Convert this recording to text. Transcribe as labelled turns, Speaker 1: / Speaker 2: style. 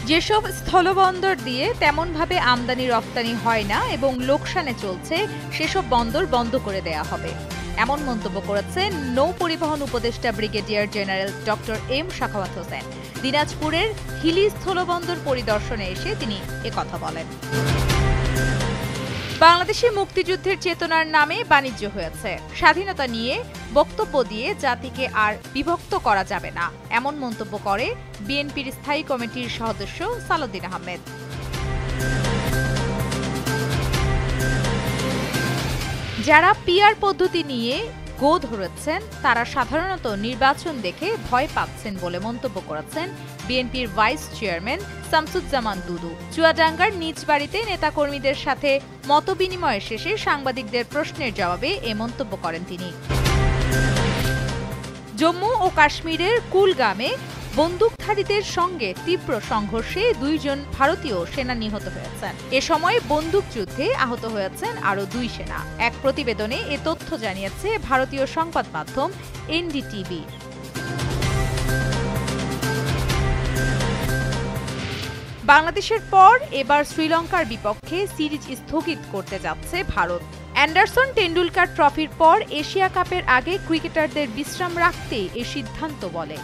Speaker 1: যেসব স্থলবন্দর দিয়ে তেমনভাবে আমদানি রপ্তানি হয় না এবং লোকসানে চলছে সেসব বন্দর বন্ধ করে দেয়া হবে, এমন মন্তব্য করেছেন নৌ পরিবহন উপদেষ্টা brigadier general doctor M Sakhawat Hossain. দিনাজপুরের হিলি স্থলবন্দর পরিদর্শনে এসে তিনি একথা বলেন। বাংলাদেশে মুক্তিযুদ্ধের চেতনার নামে বাণিজ্য হয়েছে। স্বাধীনতা নিয়ে বক্তব্য দিয়ে জাতিকে আর বিভক্ত করা যাবে না, এমন মন্তব্য করে বিএনপির স্থায়ী কমিটির সদস্য সালাউদ্দিন আহমেদ। যারা পিআর পদ্ধতি নিয়ে গো ধরেছেন তারা সাধারণত নির্বাচন দেখে ভয় পাচ্ছেন বলে মন্তব্য করেছেন বিএনপির ভাইস চেয়ারম্যান শামসুজ্জামান দুদু। চুয়াডাঙ্গার নিজ বাড়িতে নেতাকর্মীদের সাথে মতবিনিময় শেষে সাংবাদিকদের প্রশ্নের জবাবে এ মন্তব্য করেন তিনি। জম্মু ও কাশ্মীরের কুলগামে বন্দুকধারীদের সঙ্গে তীব্র সংঘর্ষে 2 জন ভারতীয় সেনা নিহত হয়েছেন। এ সময় বন্দুকযুদ্ধে আহত হয়েছেন আরও 2 সেনা। এক প্রতিবেদনে এ তথ্য জানিয়েছে ভারতীয় সংবাদ মাধ্যম এনডিটিভি। বাংলাদেশের পর এবার শ্রীলঙ্কার বিপক্ষে সিরিজ স্থগিত করতে যাচ্ছে ভারত। অ্যান্ডারসন টেন্ডুলকার ট্রফির পর এশিয়া কাপের আগে ক্রিকেটারদের বিশ্রাম রাখতেই এ সিদ্ধান্ত বলে।